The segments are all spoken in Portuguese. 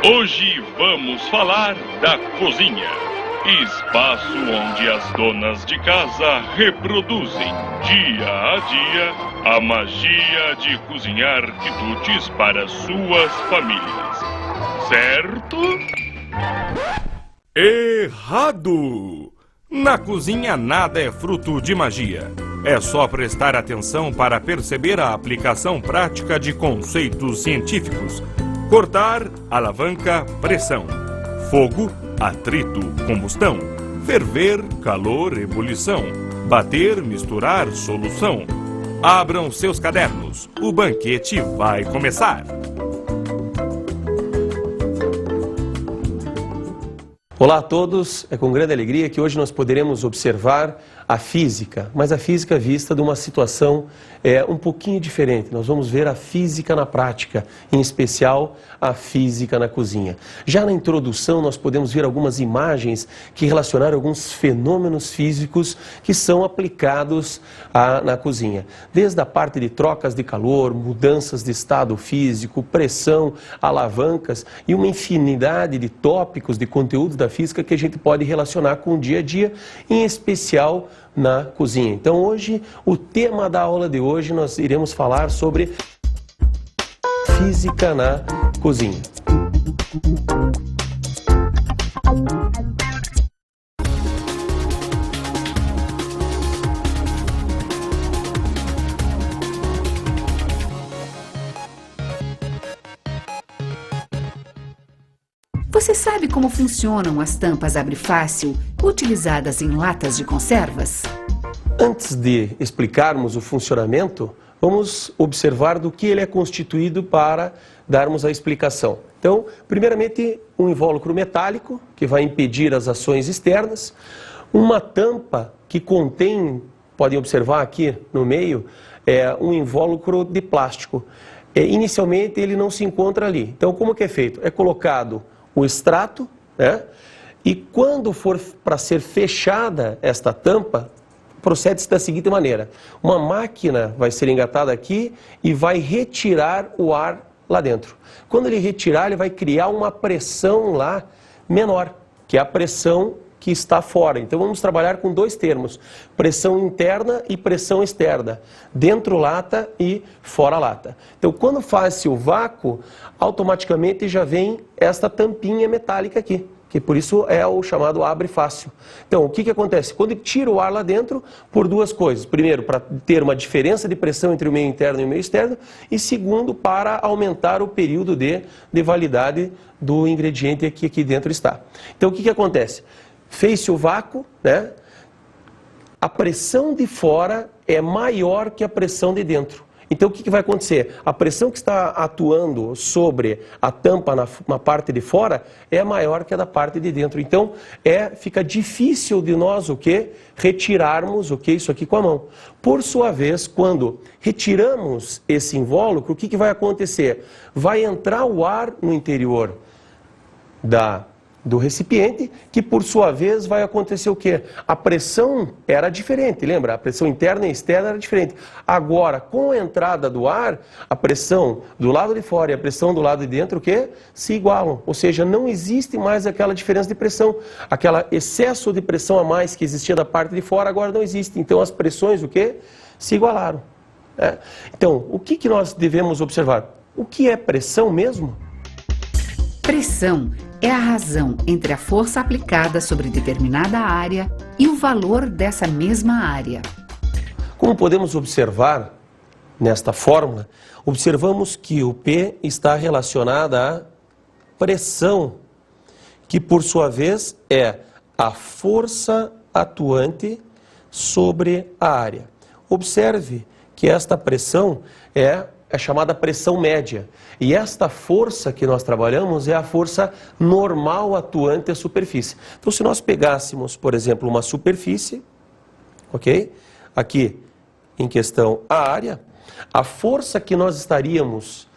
Hoje vamos falar da cozinha, espaço onde as donas de casa reproduzem dia a dia a magia de cozinhar quitutes para suas famílias. Certo? Errado! Na cozinha nada é fruto de magia. É só prestar atenção para perceber a aplicação prática de conceitos científicos. Cortar, alavanca, pressão. Fogo, atrito, combustão. Ferver, calor, ebulição. Bater, misturar, solução. Abram seus cadernos, o banquete vai começar. Olá a todos, é com grande alegria que hoje nós poderemos observar a física, mas a física vista de uma situação um pouquinho diferente. Nós vamos ver a física na prática, em especial a física na cozinha. Já na introdução nós podemos ver algumas imagens que relacionaram alguns fenômenos físicos que são aplicados na cozinha. Desde a parte de trocas de calor, mudanças de estado físico, pressão, alavancas e uma infinidade de tópicos, de conteúdos da física que a gente pode relacionar com o dia a dia, em especial na cozinha. Então hoje, o tema da aula de hoje, nós iremos falar sobre física na cozinha. Você sabe como funcionam as tampas abre fácil utilizadas em latas de conservas? Antes de explicarmos o funcionamento, vamos observar do que ele é constituído para darmos a explicação. Então, primeiramente, um invólucro metálico, que vai impedir as ações externas, uma tampa que contém, podem observar aqui no meio, um invólucro de plástico. Inicialmente, ele não se encontra ali. Então, como que é feito? É colocado o extrato, né? E quando for para ser fechada esta tampa, procede-se da seguinte maneira: uma máquina vai ser engatada aqui e vai retirar o ar lá dentro. Quando ele retirar, ele vai criar uma pressão lá menor, que é a pressão que está fora. Então vamos trabalhar com dois termos: pressão interna e pressão externa, dentro lata e fora lata. Então quando faz-se o vácuo, automaticamente já vem esta tampinha metálica aqui, que por isso é o chamado abre fácil. Então o que acontece? Quando ele tira o ar lá dentro, por duas coisas: primeiro, para ter uma diferença de pressão entre o meio interno e o meio externo, e segundo, para aumentar o período de validade do ingrediente que aqui dentro está. Então o que acontece? Fez-se o vácuo, né? A pressão de fora é maior que a pressão de dentro. Então o que vai acontecer? A pressão que está atuando sobre a tampa na parte de fora é maior que a da parte de dentro. Então fica difícil de nós retirarmos isso aqui com a mão. Por sua vez, quando retiramos esse invólucro, o que vai acontecer? Vai entrar o ar no interior do recipiente, que por sua vez vai acontecer o quê? A pressão era diferente, lembra? A pressão interna e externa era diferente. Agora, com a entrada do ar, a pressão do lado de fora e a pressão do lado de dentro, o quê? Se igualam. Ou seja, não existe mais aquela diferença de pressão. Aquele excesso de pressão a mais que existia da parte de fora, agora não existe. Então as pressões, o quê? Se igualaram. Então, o que nós devemos observar? O que é pressão mesmo? Pressão é a razão entre a força aplicada sobre determinada área e o valor dessa mesma área. Como podemos observar nesta fórmula, observamos que o P está relacionado à pressão, que por sua vez é a força atuante sobre a área. Observe que esta pressão é chamada pressão média. E esta força que nós trabalhamos é a força normal atuante à superfície. Então, se nós pegássemos, por exemplo, uma superfície, ok? Aqui, em questão, a área, a força que nós estaríamos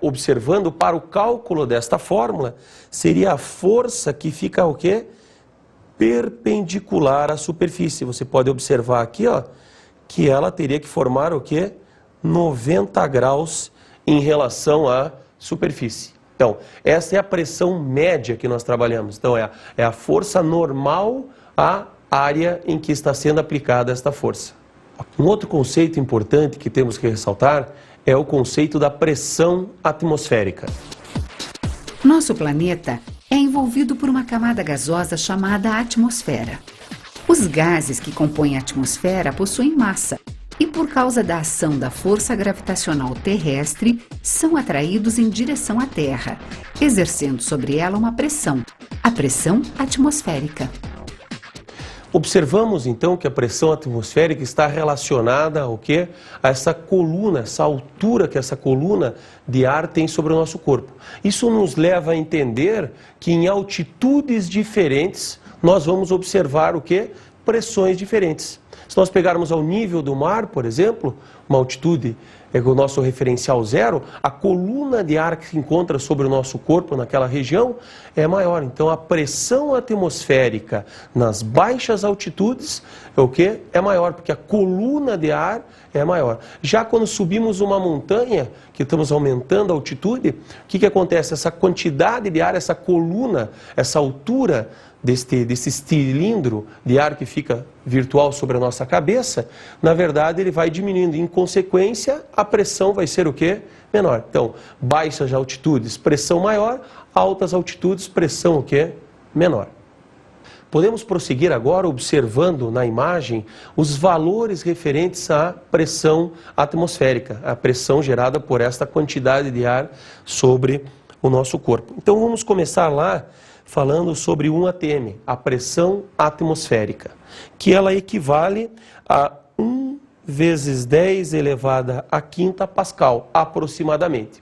observando para o cálculo desta fórmula seria a força que fica, o quê? Perpendicular à superfície. Você pode observar aqui, ó, que ela teria que formar o quê? 90 graus em relação à superfície. Então, essa é a pressão média que nós trabalhamos. Então, é a força normal à área em que está sendo aplicada esta força. Um outro conceito importante que temos que ressaltar é o conceito da pressão atmosférica. Nosso planeta é envolvido por uma camada gasosa chamada atmosfera. Os gases que compõem a atmosfera possuem massa e, por causa da ação da força gravitacional terrestre, são atraídos em direção à Terra, exercendo sobre ela uma pressão, a pressão atmosférica. Observamos então que a pressão atmosférica está relacionada ao quê? A essa coluna, essa altura que essa coluna de ar tem sobre o nosso corpo. Isso nos leva a entender que em altitudes diferentes nós vamos observar o quê? Pressões diferentes. Se nós pegarmos ao nível do mar, por exemplo, uma altitude é o nosso referencial zero, a coluna de ar que se encontra sobre o nosso corpo naquela região é maior. Então a pressão atmosférica nas baixas altitudes é o quê? É maior, porque a coluna de ar é maior. Já quando subimos uma montanha, que estamos aumentando a altitude, o que acontece? Essa quantidade de ar, essa coluna, essa altura desse cilindro de ar que fica virtual sobre a nossa cabeça, na verdade ele vai diminuindo. Em consequência, a pressão vai ser o quê? Menor. Então, baixas altitudes, pressão maior, altas altitudes, pressão o quê? Menor. Podemos prosseguir agora observando na imagem os valores referentes à pressão atmosférica, a pressão gerada por esta quantidade de ar sobre o nosso corpo. Então vamos começar lá falando sobre 1 atm, a pressão atmosférica, que ela equivale a 1 vezes 10 elevada à quinta Pascal, aproximadamente.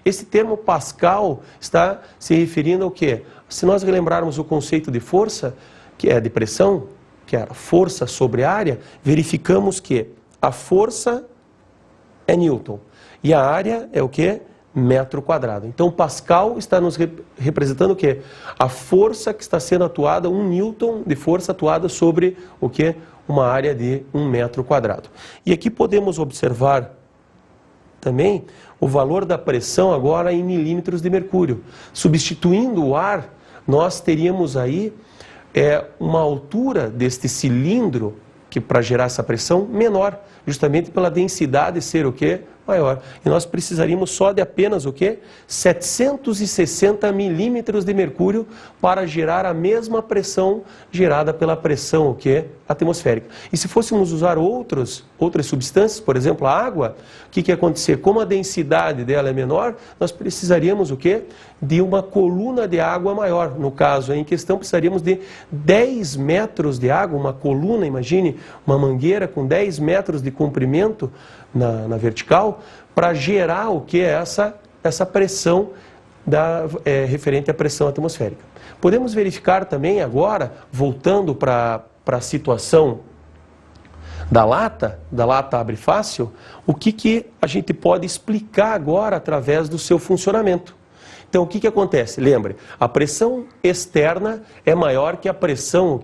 Esse termo Pascal está se referindo ao quê? Se nós relembrarmos o conceito de força, que é de pressão, que é a força sobre a área, verificamos que a força é Newton e a área é o quê? Metro quadrado. Então, Pascal está nos representando o quê? A força que está sendo atuada, 1 Newton de força atuada sobre o quê? Uma área de 1 metro quadrado. E aqui podemos observar também o valor da pressão agora em milímetros de mercúrio. Substituindo o ar, nós teríamos aí uma altura deste cilindro, que para gerar essa pressão, menor, justamente pela densidade ser o quê? Maior. E nós precisaríamos só de apenas o quê? 760 milímetros de mercúrio para gerar a mesma pressão gerada pela pressão o quê? Atmosférica. E se fôssemos usar outras substâncias, por exemplo, a água, o que ia acontecer? Como a densidade dela é menor, nós precisaríamos o quê? De uma coluna de água maior. No caso em questão, precisaríamos de 10 metros de água, uma coluna, imagine, uma mangueira com 10 metros de comprimento na vertical, para gerar o que é essa pressão referente à pressão atmosférica. Podemos verificar também agora, voltando para a situação da lata abre fácil, o que a gente pode explicar agora através do seu funcionamento. Então, o que acontece? Lembre, a pressão externa é maior que a pressão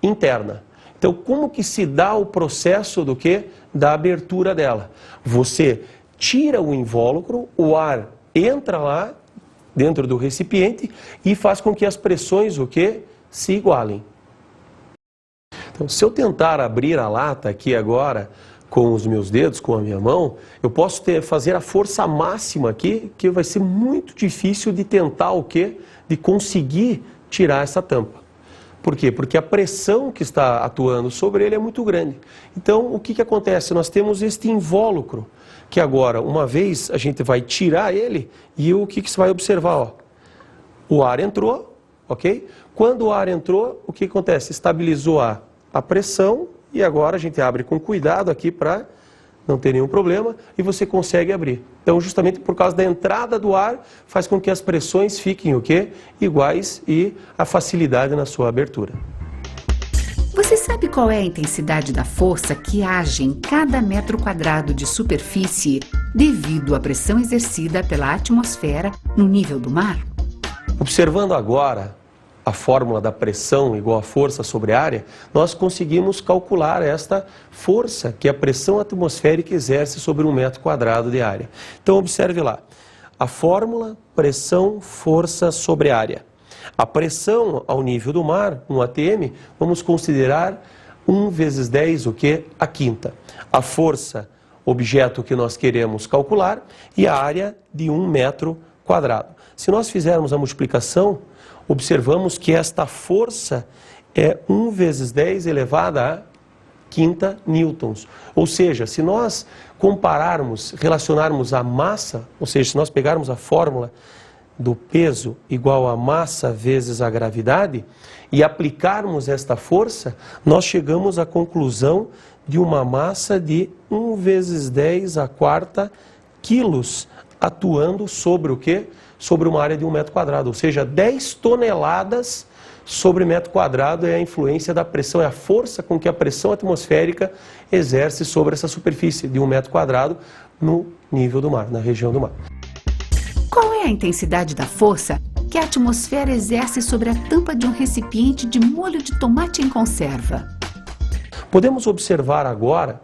interna. Então, como que se dá o processo da abertura dela? Você tira o invólucro, o ar entra lá dentro do recipiente e faz com que as pressões se igualem. Então, se eu tentar abrir a lata aqui agora com os meus dedos, com a minha mão, eu posso fazer a força máxima aqui, que vai ser muito difícil de tentar de conseguir tirar essa tampa. Por quê? Porque a pressão que está atuando sobre ele é muito grande. Então, o que acontece? Nós temos este invólucro, que agora, uma vez a gente vai tirar ele, e o que você vai observar? Ó, o ar entrou, ok? Quando o ar entrou, o que acontece? Estabilizou a pressão, e agora a gente abre com cuidado aqui para não ter nenhum problema, e você consegue abrir. Então, justamente por causa da entrada do ar, faz com que as pressões fiquem iguais e a facilidade na sua abertura. Você sabe qual é a intensidade da força que age em cada metro quadrado de superfície devido à pressão exercida pela atmosfera no nível do mar? Observando agora a fórmula da pressão igual a força sobre a área, nós conseguimos calcular esta força que a pressão atmosférica exerce sobre 1 metro quadrado de área. Então, observe lá. a fórmula pressão, força sobre área. A pressão ao nível do mar, um ATM, vamos considerar 1 vezes 10, o que? A quinta. A força, objeto que nós queremos calcular, e a área de 1 metro quadrado. Se nós fizermos a multiplicação, observamos que esta força é 1 vezes 10 elevada a quinta newtons. Ou seja, se nós compararmos, relacionarmos a massa, ou seja, se nós pegarmos a fórmula do peso igual a massa vezes a gravidade e aplicarmos esta força, nós chegamos à conclusão de uma massa de 1 vezes 10 a quarta quilos atuando sobre o quê? Sobre uma área de 1 metro quadrado, ou seja, 10 toneladas sobre metro quadrado é a influência da pressão, é a força com que a pressão atmosférica exerce sobre essa superfície de 1 metro quadrado no nível do mar, na região do mar. Qual é a intensidade da força que a atmosfera exerce sobre a tampa de um recipiente de molho de tomate em conserva? Podemos observar agora,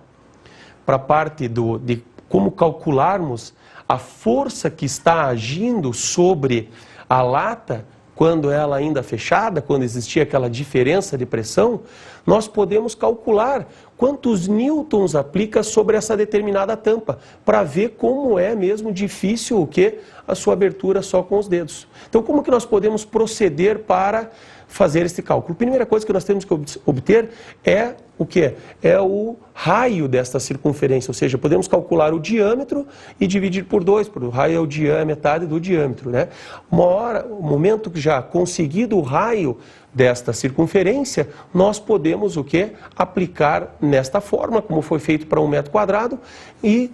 para a parte de como calcularmos a força que está agindo sobre a lata, quando ela ainda fechada, quando existia aquela diferença de pressão, nós podemos calcular quantos newtons aplica sobre essa determinada tampa, para ver como é mesmo difícil o que? A sua abertura só com os dedos. Então, como que nós podemos proceder para fazer este cálculo? A primeira coisa que nós temos que obter é o que? É o raio desta circunferência, ou seja, podemos calcular o diâmetro e dividir por 2, porque o raio é o diâmetro, metade do diâmetro, né? O momento que já conseguido o raio desta circunferência, nós podemos o que? Aplicar nesta forma, como foi feito para 1 metro quadrado, e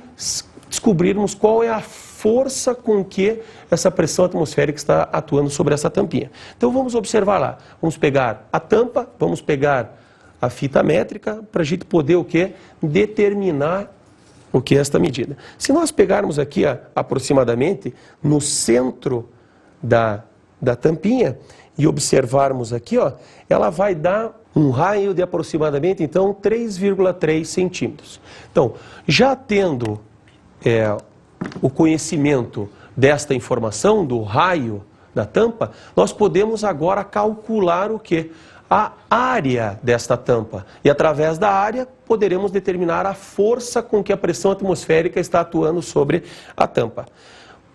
descobrirmos qual é a força com que essa pressão atmosférica está atuando sobre essa tampinha. Então vamos observar lá. Vamos pegar a tampa, vamos pegar a fita métrica para a gente poder o que? Determinar o que é esta medida. Se nós pegarmos aqui aproximadamente no centro da tampinha e observarmos aqui, ó, ela vai dar um raio de aproximadamente então 3,3 centímetros. Então, já tendo o conhecimento desta informação, do raio da tampa, nós podemos agora calcular o que? A área desta tampa. E através da área, poderemos determinar a força com que a pressão atmosférica está atuando sobre a tampa.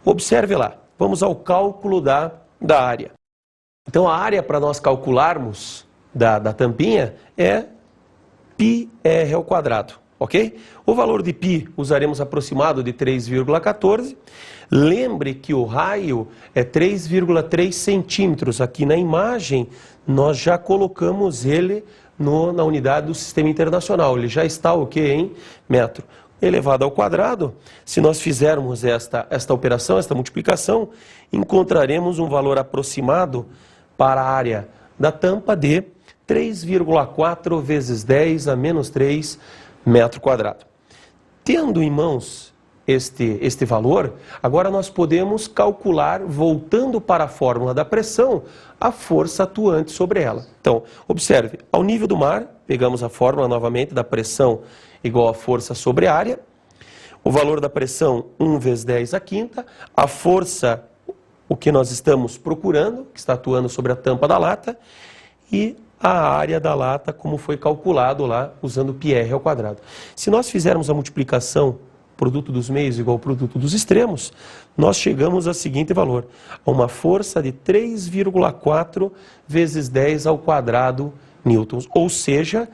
Observe lá, vamos ao cálculo da área. Então, a área para nós calcularmos da tampinha é πr ao quadrado. Ok? O valor de π usaremos aproximado de 3,14. Lembre que o raio é 3,3 centímetros. Aqui na imagem, nós já colocamos ele na unidade do Sistema Internacional. Ele já está o que em metro. Elevado ao quadrado, se nós fizermos esta operação, esta multiplicação, encontraremos um valor aproximado para a área da tampa de 3,4 vezes 10 a menos 3 metro quadrado. Tendo em mãos este valor, agora nós podemos calcular, voltando para a fórmula da pressão, a força atuante sobre ela. Então, observe, ao nível do mar, pegamos a fórmula novamente da pressão igual a força sobre a área, o valor da pressão 1 vezes 10 a quinta, a força, o que nós estamos procurando, que está atuando sobre a tampa da lata, e a área da lata, como foi calculado lá, usando πr ao quadrado. Se nós fizermos a multiplicação, produto dos meios igual ao produto dos extremos, nós chegamos ao seguinte valor, a uma força de 3,4 vezes 10 ao quadrado newtons, ou seja,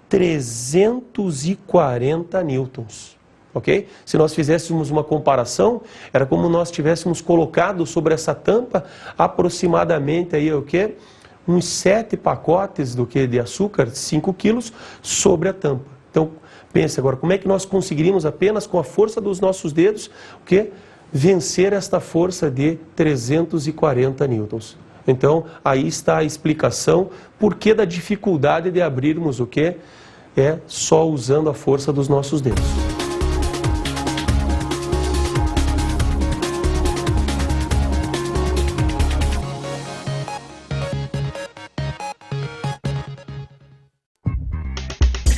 340 newtons. Ok? Se nós fizéssemos uma comparação, era como nós tivéssemos colocado sobre essa tampa aproximadamente aí o quê? Uns 7 pacotes de açúcar, 5 quilos, sobre a tampa. Então, pense agora, como é que nós conseguiríamos apenas com a força dos nossos dedos, o quê? Vencer esta força de 340 newtons. Então, aí está a explicação por que da dificuldade de abrirmos o quê? É só usando a força dos nossos dedos.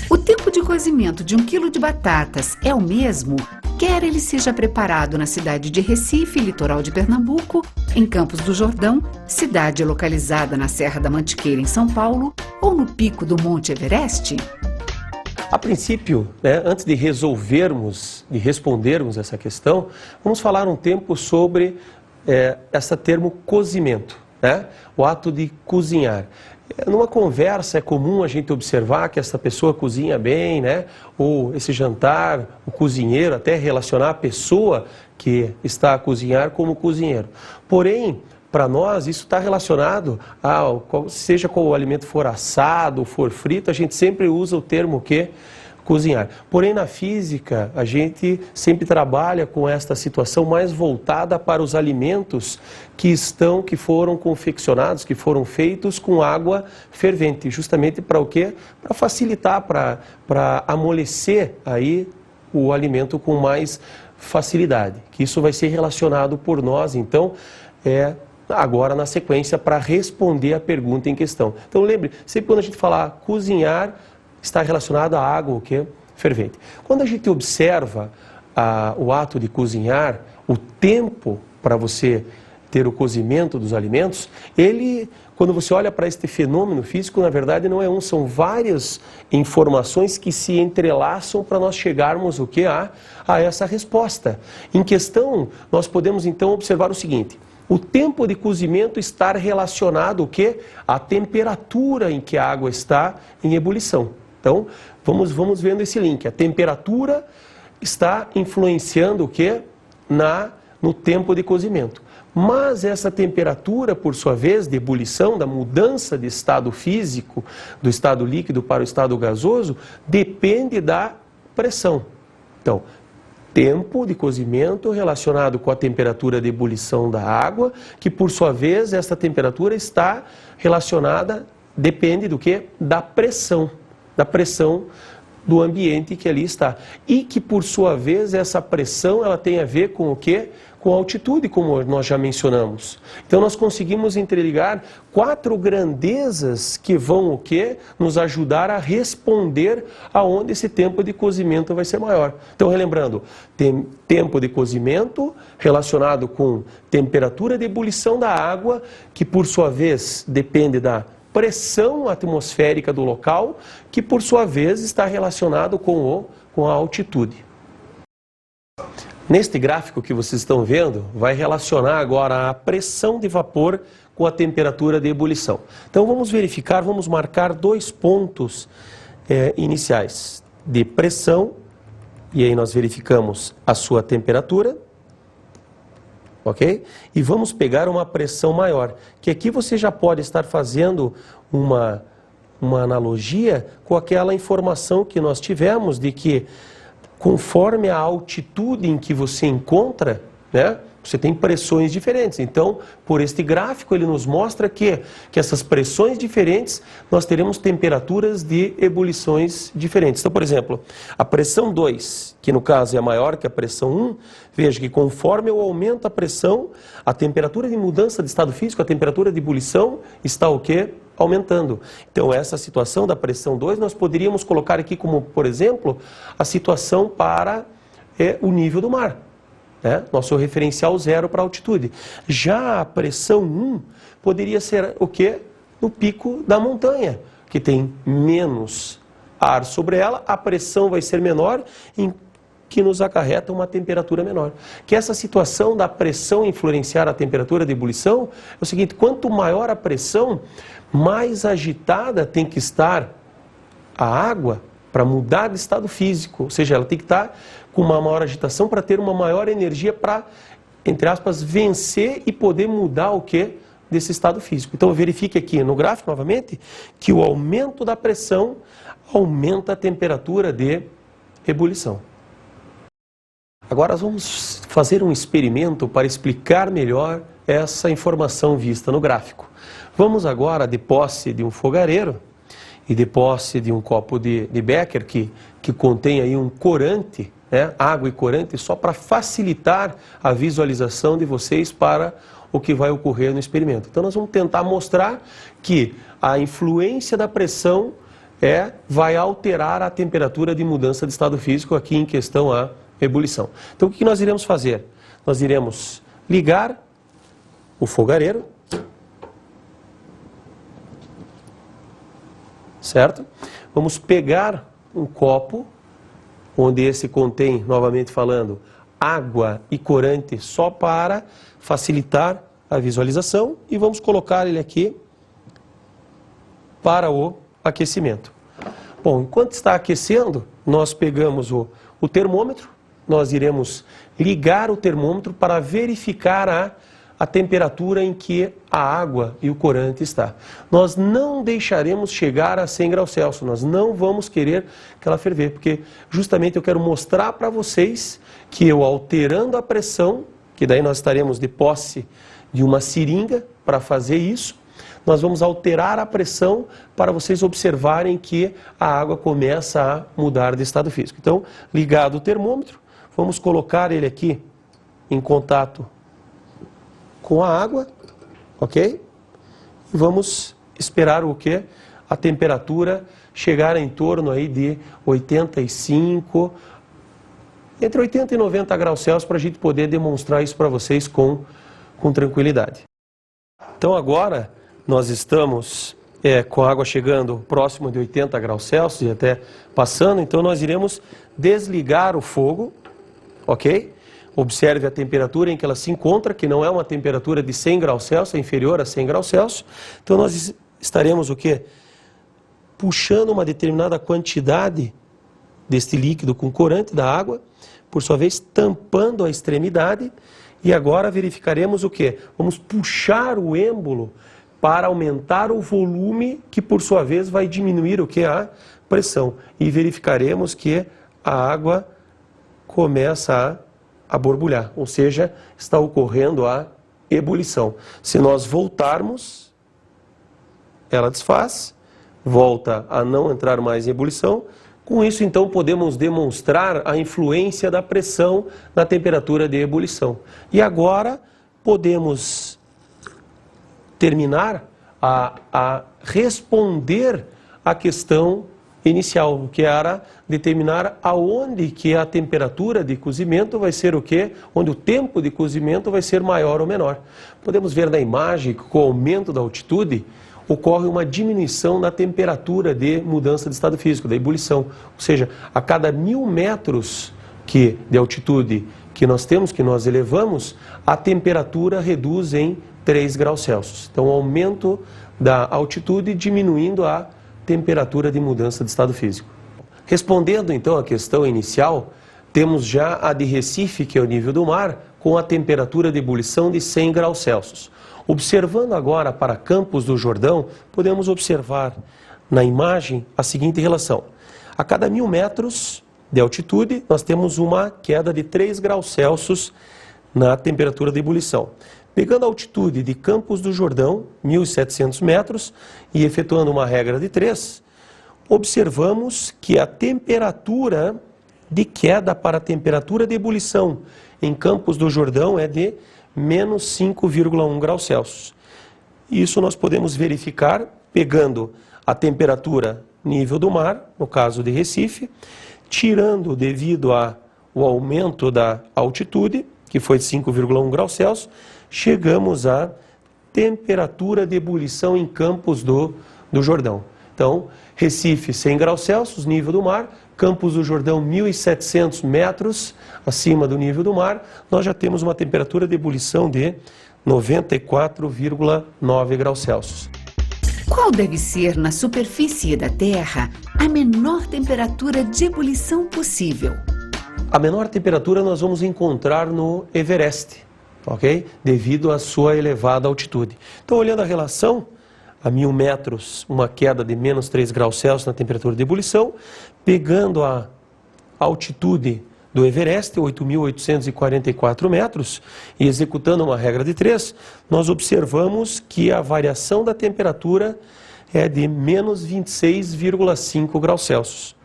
O tempo de cozimento de 1 quilo de batatas é o mesmo quer ele seja preparado na cidade de Recife, litoral de Pernambuco, em Campos do Jordão, cidade localizada na Serra da Mantiqueira, em São Paulo, ou no pico do Monte Everest? A princípio, antes de respondermos essa questão, vamos falar um tempo sobre esse termo cozimento, o ato de cozinhar. Numa conversa é comum a gente observar que essa pessoa cozinha bem, ou esse jantar, o cozinheiro, até relacionar a pessoa que está a cozinhar como cozinheiro. Porém, para nós, isso está relacionado seja qual o alimento for assado ou for frito, a gente sempre usa o termo que cozinhar. Porém, na física, a gente sempre trabalha com esta situação mais voltada para os alimentos que foram confeccionados, que foram feitos com água fervente, justamente para o quê? Para facilitar, para amolecer aí o alimento com mais facilidade. Que isso vai ser relacionado por nós, então, agora na sequência para responder a pergunta em questão. Então lembre, sempre quando a gente falar cozinhar, está relacionado à água fervente. Quando a gente observa o ato de cozinhar, o tempo para você ter o cozimento dos alimentos, quando você olha para este fenômeno físico, na verdade não é são várias informações que se entrelaçam para nós chegarmos a essa resposta. Em questão, nós podemos então observar o seguinte: o tempo de cozimento está relacionado à temperatura em que a água está em ebulição. Então, vamos vendo esse link. A temperatura está influenciando no tempo de cozimento. Mas essa temperatura, por sua vez, de ebulição, da mudança de estado físico, do estado líquido para o estado gasoso, depende da pressão. Então, tempo de cozimento relacionado com a temperatura de ebulição da água, que por sua vez essa temperatura está relacionada, depende do da pressão do ambiente que ali está. E que por sua vez essa pressão ela tem a ver com o Com a altitude, como nós já mencionamos. Então nós conseguimos interligar 4 grandezas que vão nos ajudar a responder aonde esse tempo de cozimento vai ser maior. Então relembrando, tem tempo de cozimento relacionado com temperatura de ebulição da água, que por sua vez depende da pressão atmosférica do local, que por sua vez está relacionado com a altitude. Neste gráfico que vocês estão vendo, vai relacionar agora a pressão de vapor com a temperatura de ebulição. Então vamos verificar, vamos marcar 2 pontos iniciais de pressão, e aí nós verificamos a sua temperatura, ok? E vamos pegar uma pressão maior, que aqui você já pode estar fazendo uma analogia com aquela informação que nós tivemos de que conforme a altitude em que você encontra, você tem pressões diferentes. Então, por este gráfico, ele nos mostra que essas pressões diferentes, nós teremos temperaturas de ebulições diferentes. Então, por exemplo, a pressão 2, que no caso é maior que a pressão 1, veja que conforme eu aumento a pressão, a temperatura de mudança de estado físico, a temperatura de ebulição está aumentando. Então, essa situação da pressão 2, nós poderíamos colocar aqui como, por exemplo, a situação para o nível do mar. Nosso referencial 0 para a altitude. Já a pressão 1 poderia ser no pico da montanha, que tem menos ar sobre ela, a pressão vai ser menor, que nos acarreta uma temperatura menor. Que essa situação da pressão influenciar a temperatura de ebulição é o seguinte: quanto maior a pressão, mais agitada tem que estar a água para mudar de estado físico, ou seja, ela tem que estar com uma maior agitação para ter uma maior energia para, entre aspas, vencer e poder mudar desse estado físico. Então verifique aqui no gráfico novamente que o aumento da pressão aumenta a temperatura de ebulição. Agora nós vamos fazer um experimento para explicar melhor essa informação vista no gráfico. Vamos agora, de posse de um fogareiro e de posse de um copo de Becker que contém aí um corante, água e corante, só para facilitar a visualização de vocês para o que vai ocorrer no experimento. Então nós vamos tentar mostrar que a influência da pressão vai alterar a temperatura de mudança de estado físico, aqui em questão a ebulição. Então, o que nós iremos fazer? Nós iremos ligar o fogareiro, certo? Vamos pegar um copo, onde esse contém, novamente falando, água e corante só para facilitar a visualização, e vamos colocar ele aqui para o aquecimento. Bom, enquanto está aquecendo, nós pegamos o termômetro, nós iremos ligar o termômetro para verificar a temperatura em que a água e o corante está. Nós não deixaremos chegar a 100 graus Celsius, nós não vamos querer que ela ferver, porque justamente eu quero mostrar para vocês que eu alterando a pressão, que daí nós estaremos de posse de uma seringa para fazer isso, nós vamos alterar a pressão para vocês observarem que a água começa a mudar de estado físico. Então, ligado o termômetro, vamos colocar ele aqui em contato com a água, ok? E vamos esperar o quê? A temperatura chegar em torno aí de 85, entre 80 e 90 graus Celsius, para a gente poder demonstrar isso para vocês com tranquilidade. Então agora nós estamos com a água chegando próximo de 80 graus Celsius e até passando, então nós iremos desligar o fogo, ok? Observe a temperatura em que ela se encontra, que não é uma temperatura de 100 graus Celsius, é inferior a 100 graus Celsius. Então nós estaremos o quê? Puxando uma determinada quantidade deste líquido com corante da água, por sua vez tampando a extremidade, e agora verificaremos o quê? Vamos puxar o êmbolo para aumentar o volume, que por sua vez vai diminuir o quê? A pressão. E verificaremos que a água começa a borbulhar, ou seja, está ocorrendo a ebulição. Se nós voltarmos, ela desfaz, volta a não entrar mais em ebulição. Com isso, então, podemos demonstrar a influência da pressão na temperatura de ebulição. E agora podemos terminar a responder à questão inicial, que era determinar aonde que a temperatura de cozimento vai ser o quê? Onde o tempo de cozimento vai ser maior ou menor. Podemos ver na imagem que com o aumento da altitude ocorre uma diminuição na temperatura de mudança de estado físico, da ebulição. Ou seja, a cada 1000 metros de altitude que nós temos, que nós elevamos, a temperatura reduz em 3 graus Celsius. Então, o aumento da altitude diminuindo a temperatura de mudança de estado físico. Respondendo então à questão inicial, temos já a de Recife, que é o nível do mar, com a temperatura de ebulição de 100 graus Celsius. Observando agora para Campos do Jordão, podemos observar na imagem a seguinte relação. A cada 1000 metros de altitude, nós temos uma queda de 3 graus Celsius na temperatura de ebulição. Pegando a altitude de Campos do Jordão, 1.700 metros, e efetuando uma regra de 3, observamos que a temperatura de queda para a temperatura de ebulição em Campos do Jordão é de menos 5,1 graus Celsius. Isso nós podemos verificar pegando a temperatura nível do mar, no caso de Recife, tirando devido ao aumento da altitude, que foi de 5,1 graus Celsius, chegamos à temperatura de ebulição em Campos do Jordão. Então, Recife 100 graus Celsius, nível do mar, Campos do Jordão 1.700 metros acima do nível do mar, nós já temos uma temperatura de ebulição de 94,9 graus Celsius. Qual deve ser na superfície da Terra a menor temperatura de ebulição possível? A menor temperatura nós vamos encontrar no Everest, ok? Devido à sua elevada altitude. Então, olhando a relação, a 1000 metros, uma queda de menos 3 graus Celsius na temperatura de ebulição, pegando a altitude do Everest, 8.844 metros, e executando uma regra de 3, nós observamos que a variação da temperatura é de menos 26,5 graus Celsius.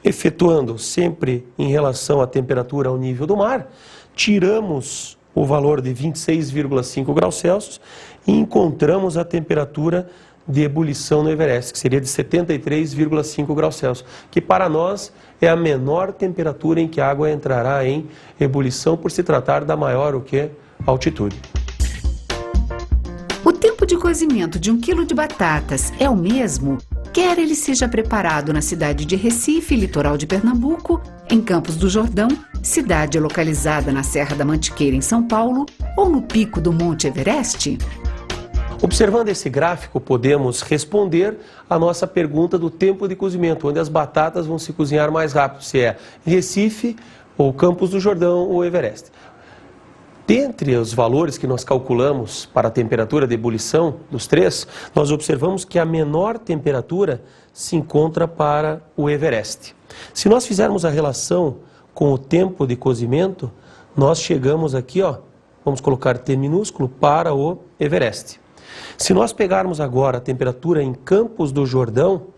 Efetuando sempre em relação à temperatura ao nível do mar, tiramos o valor de 26,5 graus Celsius e encontramos a temperatura de ebulição no Everest, que seria de 73,5 graus Celsius, que para nós é a menor temperatura em que a água entrará em ebulição, por se tratar da maior altitude. O tempo de cozimento de 1 quilo de batatas é o mesmo, quer ele seja preparado na cidade de Recife, litoral de Pernambuco, em Campos do Jordão, cidade localizada na Serra da Mantiqueira, em São Paulo, ou no pico do Monte Everest? Observando esse gráfico, podemos responder a nossa pergunta do tempo de cozimento, onde as batatas vão se cozinhar mais rápido, se é Recife, ou Campos do Jordão, ou Everest. Dentre os valores que nós calculamos para a temperatura de ebulição dos três, nós observamos que a menor temperatura se encontra para o Everest. Se nós fizermos a relação com o tempo de cozimento, nós chegamos aqui, vamos colocar T minúsculo, para o Everest. Se nós pegarmos agora a temperatura em Campos do Jordão,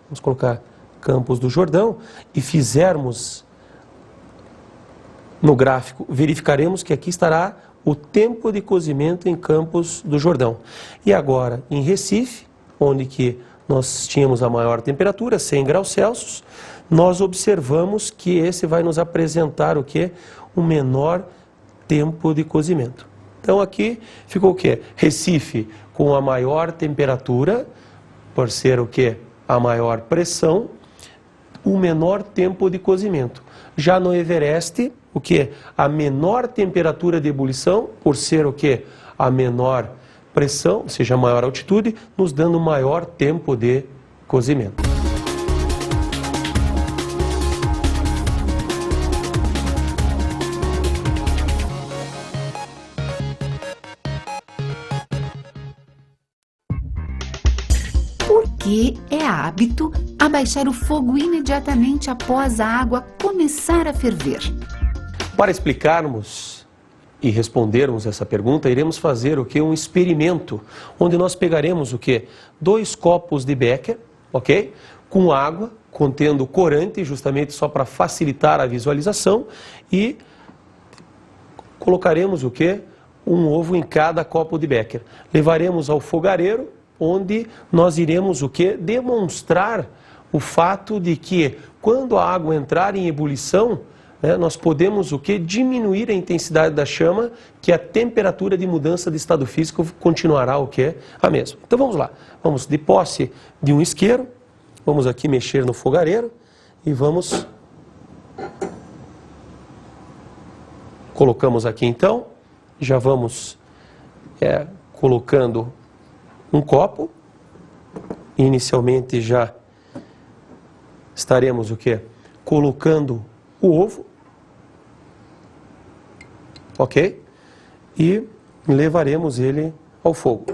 vamos colocar Campos do Jordão, e fizermos no gráfico, verificaremos que aqui estará o tempo de cozimento em Campos do Jordão. E agora, em Recife, onde que nós tínhamos a maior temperatura, 100 graus Celsius, nós observamos que esse vai nos apresentar o quê? O menor tempo de cozimento. Então aqui ficou o quê? Recife com a maior temperatura, por ser o quê? A maior pressão, o menor tempo de cozimento. Já no Everest, o quê? A menor temperatura de ebulição, por ser o quê? A menor pressão, ou seja, a maior altitude, nos dando maior tempo de cozimento. Por que é hábito abaixar o fogo imediatamente após a água começar a ferver? Para explicarmos e respondermos essa pergunta, iremos fazer o quê? Um experimento, onde nós pegaremos o quê? 2 copos de Becker, ok? Com água, contendo corante, justamente só para facilitar a visualização, e colocaremos o quê? Um ovo em cada copo de Becker. Levaremos ao fogareiro, onde nós iremos o quê? Demonstrar o fato de que quando a água entrar em ebulição, nós podemos o quê? Diminuir a intensidade da chama, que a temperatura de mudança de estado físico continuará o quê? A mesma. Então vamos lá. Vamos de posse de um isqueiro, vamos aqui mexer no fogareiro e vamos... Colocamos aqui então, já vamos colocando um copo, inicialmente já estaremos o quê? Colocando o ovo, ok? E levaremos ele ao fogo.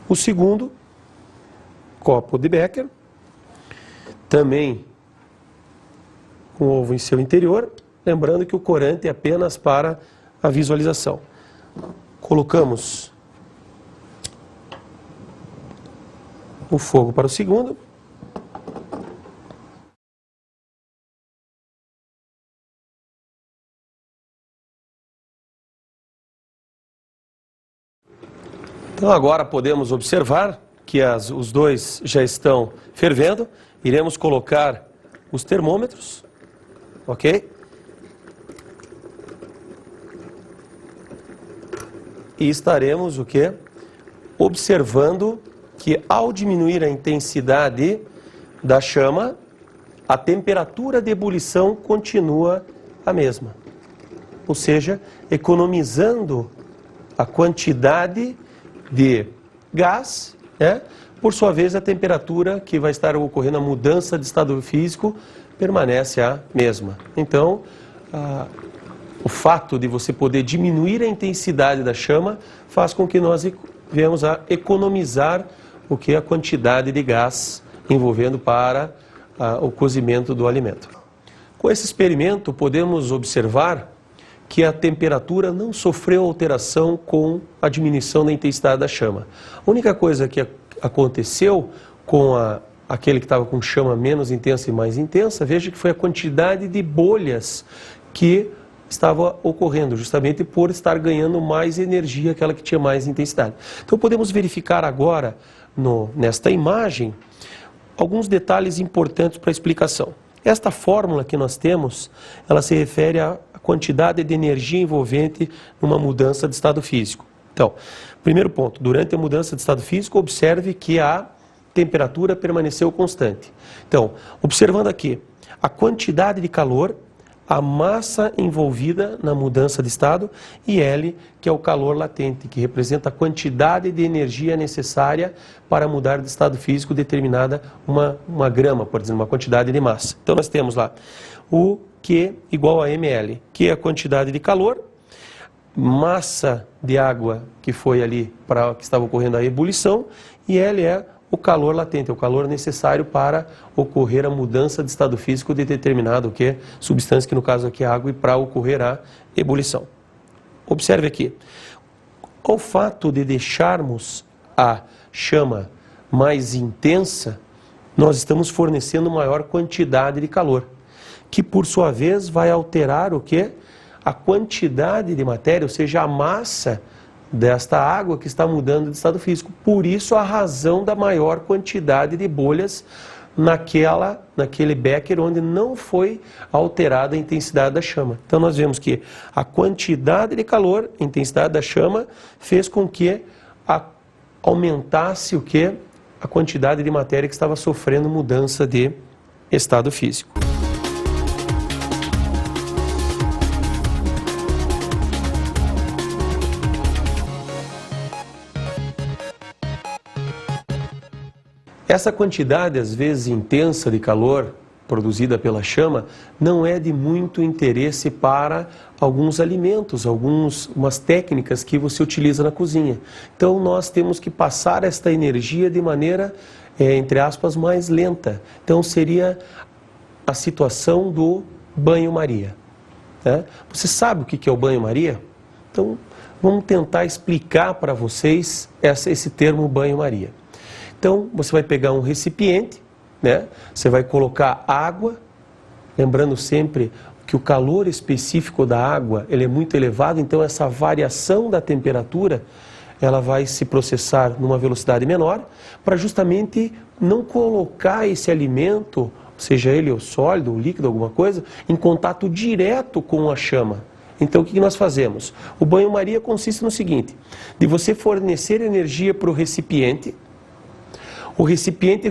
O segundo copo de Becker, também com o ovo em seu interior, lembrando que o corante é apenas para a visualização. Colocamos o fogo para o segundo. Então agora podemos observar que os dois já estão fervendo. Iremos colocar os termômetros, ok? E estaremos o quê? Observando que ao diminuir a intensidade da chama, a temperatura de ebulição continua a mesma. Ou seja, economizando a quantidade de gás, por sua vez a temperatura que vai estar ocorrendo, a mudança de estado físico, permanece a mesma. Então, o fato de você poder diminuir a intensidade da chama faz com que nós venhamos a economizar o que é a quantidade de gás envolvendo para o cozimento do alimento. Com esse experimento podemos observar que a temperatura não sofreu alteração com a diminuição da intensidade da chama. A única coisa que aconteceu com aquele que estava com chama menos intensa e mais intensa, veja que foi a quantidade de bolhas que estava ocorrendo, justamente por estar ganhando mais energia, aquela que tinha mais intensidade. Então podemos verificar agora, nesta imagem, alguns detalhes importantes para a explicação. Esta fórmula que nós temos, ela se refere à quantidade de energia envolvente numa mudança de estado físico. Então, primeiro ponto, durante a mudança de estado físico, observe que a temperatura permaneceu constante. Então, observando aqui, a quantidade de calor, a massa envolvida na mudança de estado e L, que é o calor latente, que representa a quantidade de energia necessária para mudar de estado físico determinada uma grama, por exemplo, uma quantidade de massa. Então nós temos lá o Q igual a ml, que é a quantidade de calor, massa de água que foi ali para que estava ocorrendo a ebulição, e L é o calor latente, o calor necessário para ocorrer a mudança de estado físico de determinado substância, que no caso aqui é água, e para ocorrer a ebulição. Observe aqui, o fato de deixarmos a chama mais intensa, nós estamos fornecendo maior quantidade de calor, que por sua vez vai alterar a quantidade de matéria, ou seja, a massa desta água que está mudando de estado físico. Por isso a razão da maior quantidade de bolhas naquele becker onde não foi alterada a intensidade da chama. Então nós vemos que a quantidade de calor, a intensidade da chama, fez com que aumentasse a quantidade de matéria que estava sofrendo mudança de estado físico. Essa quantidade, às vezes intensa de calor produzida pela chama, não é de muito interesse para alguns alimentos, umas técnicas que você utiliza na cozinha. Então nós temos que passar esta energia de maneira, entre aspas, mais lenta. Então seria a situação do banho-maria. Né? Você sabe o que é o banho-maria? Então vamos tentar explicar para vocês esse termo banho-maria. Então, você vai pegar um recipiente, né? Você vai colocar água, lembrando sempre que o calor específico da água ele é muito elevado, então essa variação da temperatura ela vai se processar numa velocidade menor, para justamente não colocar esse alimento, seja ele o sólido, o líquido, alguma coisa, em contato direto com a chama. Então o que nós fazemos? O banho-maria consiste no seguinte, de você fornecer energia para o recipiente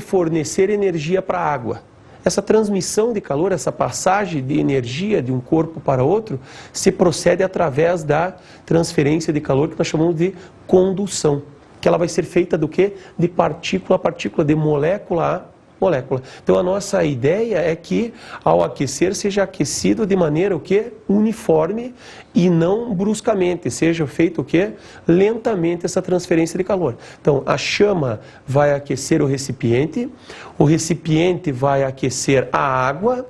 fornecer energia para a água. Essa transmissão de calor, essa passagem de energia de um corpo para outro, se procede através da transferência de calor que nós chamamos de condução, que ela vai ser feita do quê? De partícula a partícula, de molécula a molécula. Então a nossa ideia é que ao aquecer seja aquecido de maneira uniforme e não bruscamente, seja feito lentamente essa transferência de calor. Então a chama vai aquecer o recipiente vai aquecer a água,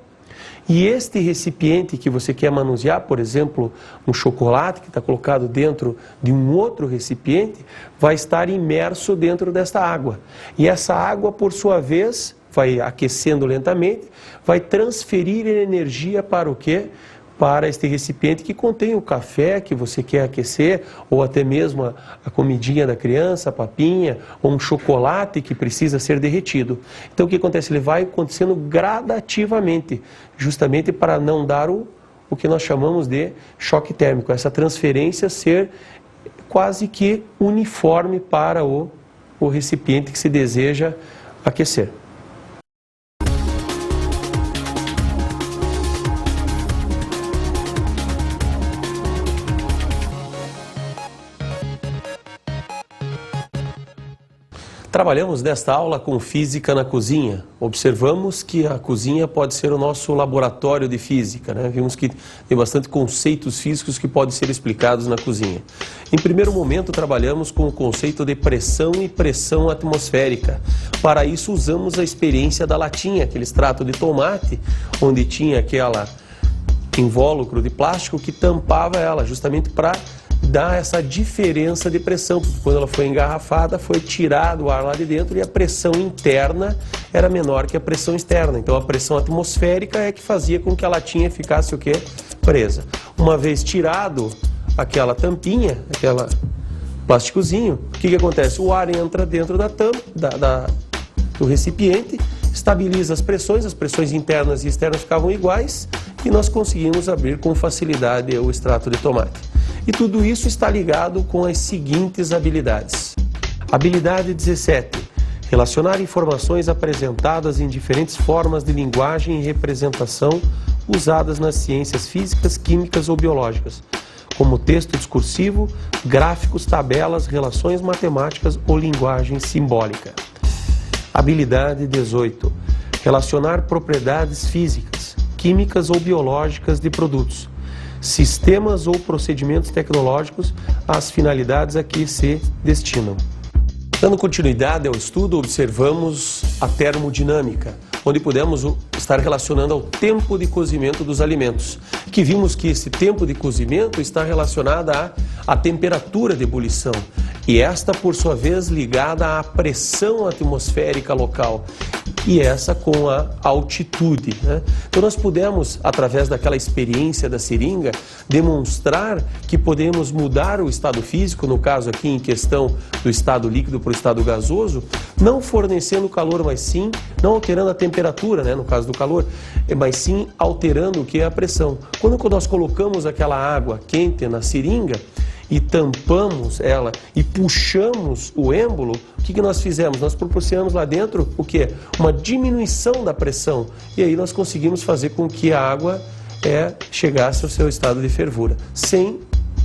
e este recipiente que você quer manusear, por exemplo, um chocolate que está colocado dentro de um outro recipiente, vai estar imerso dentro desta água. E essa água, por sua vez, vai aquecendo lentamente, vai transferir energia para o quê? Para este recipiente que contém o café que você quer aquecer, ou até mesmo a comidinha da criança, a papinha, ou um chocolate que precisa ser derretido. Então o que acontece? Ele vai acontecendo gradativamente, justamente para não dar o que nós chamamos de choque térmico, essa transferência ser quase que uniforme para o recipiente que se deseja aquecer. Trabalhamos nesta aula com física na cozinha. Observamos que a cozinha pode ser o nosso laboratório de física, né? Vimos que tem bastante conceitos físicos que podem ser explicados na cozinha. Em primeiro momento, trabalhamos com o conceito de pressão e pressão atmosférica. Para isso, usamos a experiência da latinha, aquele extrato de tomate, onde tinha aquela invólucro de plástico que tampava ela, justamente para dar essa diferença de pressão, porque quando ela foi engarrafada, foi tirado o ar lá de dentro e a pressão interna era menor que a pressão externa. Então a pressão atmosférica é que fazia com que a latinha ficasse presa. Uma vez tirado aquela tampinha, aquele plásticozinho, o que acontece? O ar entra dentro da tampa, do recipiente, estabiliza as pressões internas e externas ficavam iguais e nós conseguimos abrir com facilidade o extrato de tomate. E tudo isso está ligado com as seguintes habilidades. Habilidade 17. Relacionar informações apresentadas em diferentes formas de linguagem e representação usadas nas ciências físicas, químicas ou biológicas, como texto discursivo, gráficos, tabelas, relações matemáticas ou linguagem simbólica. Habilidade 18. Relacionar propriedades físicas, químicas ou biológicas de produtos, sistemas ou procedimentos tecnológicos às finalidades a que se destinam. Dando continuidade ao estudo, observamos a termodinâmica, onde pudemos estar relacionando ao tempo de cozimento dos alimentos, que vimos que esse tempo de cozimento está relacionado à temperatura de ebulição, e esta, por sua vez, ligada à pressão atmosférica local, e essa com a altitude, né? Então nós pudemos, através daquela experiência da seringa, demonstrar que podemos mudar o estado físico, no caso aqui em questão do estado líquido para o estado gasoso, não fornecendo calor, mas sim, não alterando a temperatura, né, no caso do calor, mas sim alterando o que é a pressão. Quando nós colocamos aquela água quente na seringa, e tampamos ela e puxamos o êmbolo, o que nós fizemos? Nós proporcionamos lá dentro o que? Uma diminuição da pressão. E aí nós conseguimos fazer com que a água chegasse ao seu estado de fervura, sem,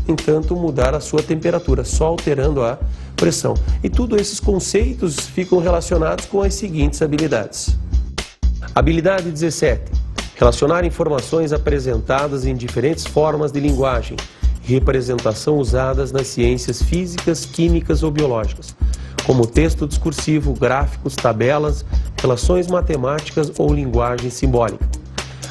entanto, mudar a sua temperatura, só alterando a pressão. E todos esses conceitos ficam relacionados com as seguintes habilidades. Habilidade 17. Relacionar informações apresentadas em diferentes formas de linguagem, representação usadas nas ciências físicas, químicas ou biológicas, como texto discursivo, gráficos, tabelas, relações matemáticas ou linguagem simbólica.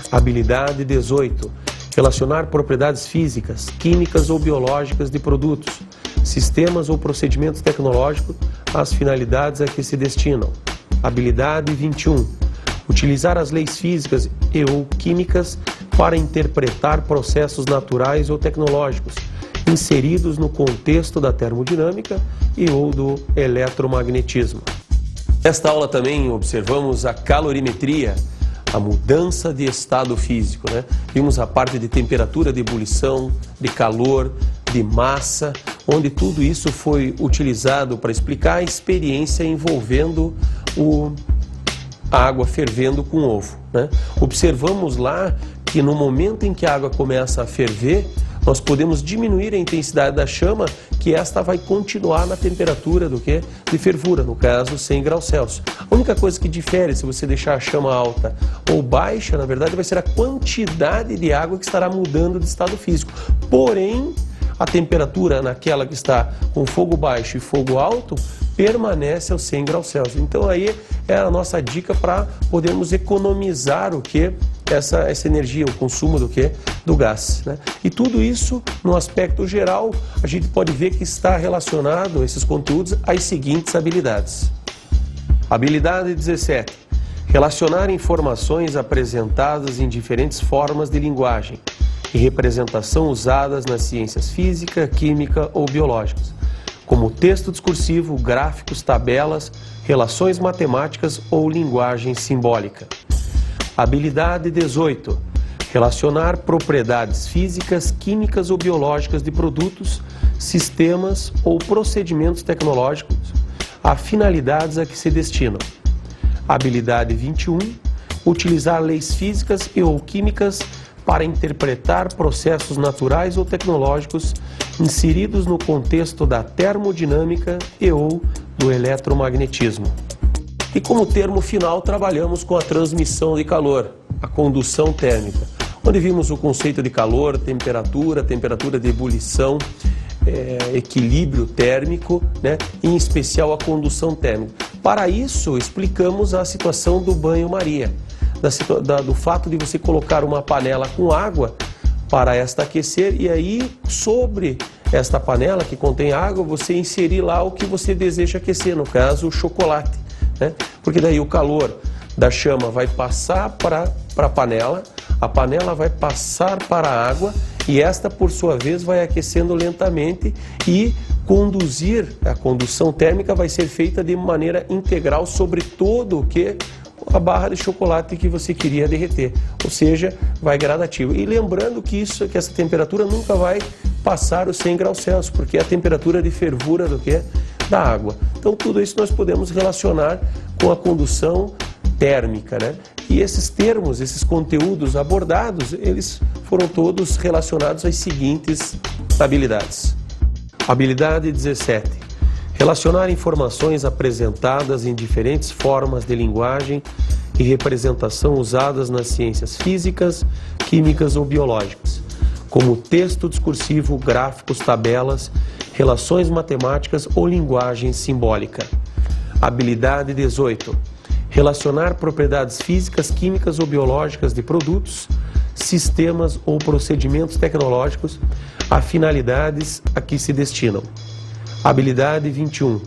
Habilidade 18. Relacionar propriedades físicas, químicas ou biológicas de produtos, sistemas ou procedimentos tecnológicos às finalidades a que se destinam. Habilidade 21. Utilizar as leis físicas e ou químicas para interpretar processos naturais ou tecnológicos inseridos no contexto da termodinâmica e ou do eletromagnetismo. Nesta aula também observamos a calorimetria, a mudança de estado físico, né? Vimos a parte de temperatura, de ebulição, de calor, de massa, onde tudo isso foi utilizado para explicar a experiência envolvendo a água fervendo com ovo, né? Observamos lá que no momento em que a água começa a ferver, nós podemos diminuir a intensidade da chama, que esta vai continuar na temperatura de fervura, no caso 100 graus Celsius. A única coisa que difere se você deixar a chama alta ou baixa, na verdade, vai ser a quantidade de água que estará mudando de estado físico. Porém, a temperatura naquela que está com fogo baixo e fogo alto permanece aos 100 graus Celsius. Então aí é a nossa dica para podermos economizar essa energia, o consumo do gás, né? E tudo isso, no aspecto geral, a gente pode ver que está relacionado, esses conteúdos, às seguintes habilidades. Habilidade 17. Relacionar informações apresentadas em diferentes formas de linguagem e representação usadas nas ciências física, química ou biológicas, como texto discursivo, gráficos, tabelas, relações matemáticas ou linguagem simbólica. Habilidade 18. Relacionar propriedades físicas, químicas ou biológicas de produtos, sistemas ou procedimentos tecnológicos a finalidades a que se destinam. Habilidade 21. Utilizar leis físicas e ou químicas para interpretar processos naturais ou tecnológicos inseridos no contexto da termodinâmica e ou do eletromagnetismo. E como termo final, trabalhamos com a transmissão de calor, a condução térmica, onde vimos o conceito de calor, temperatura de ebulição, equilíbrio térmico, né? Em especial a condução térmica. Para isso, explicamos a situação do banho-maria, do fato de você colocar uma panela com água para esta aquecer e aí sobre esta panela que contém água você inserir lá o que você deseja aquecer, no caso o chocolate, né? Porque daí o calor da chama vai passar para a panela, A panela vai passar para a água e esta, por sua vez, vai aquecendo lentamente e a condução térmica vai ser feita de maneira integral sobre todo o que a barra de chocolate que você queria derreter, ou seja, vai gradativo. E lembrando que essa temperatura nunca vai passar os 100 graus Celsius, porque é a temperatura de fervura da água. Então tudo isso nós podemos relacionar com a condução térmica, né? E esses termos, esses conteúdos abordados, eles foram todos relacionados às seguintes habilidades. Habilidade 17. Relacionar informações apresentadas em diferentes formas de linguagem e representação usadas nas ciências físicas, químicas ou biológicas, como texto discursivo, gráficos, tabelas, relações matemáticas ou linguagem simbólica. Habilidade 18. Relacionar propriedades físicas, químicas ou biológicas de produtos, sistemas ou procedimentos tecnológicos a finalidades a que se destinam. Habilidade 21.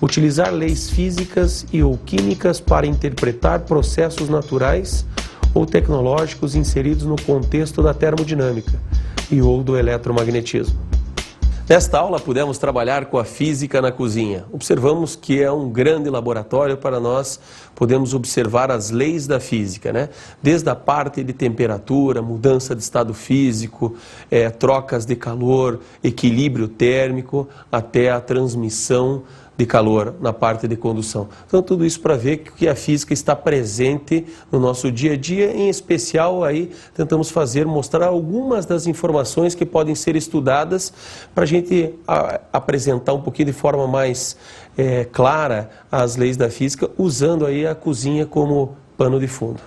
Utilizar leis físicas e ou químicas para interpretar processos naturais ou tecnológicos inseridos no contexto da termodinâmica e ou do eletromagnetismo. Nesta aula pudemos trabalhar com a física na cozinha. Observamos que é um grande laboratório para nós podemos observar as leis da física, né? Desde a parte de temperatura, mudança de estado físico, trocas de calor, equilíbrio térmico, até a transmissão de calor na parte de condução. Então tudo isso para ver que a física está presente no nosso dia a dia, em especial aí tentamos mostrar algumas das informações que podem ser estudadas para a gente apresentar um pouquinho de forma mais clara as leis da física, usando aí a cozinha como pano de fundo.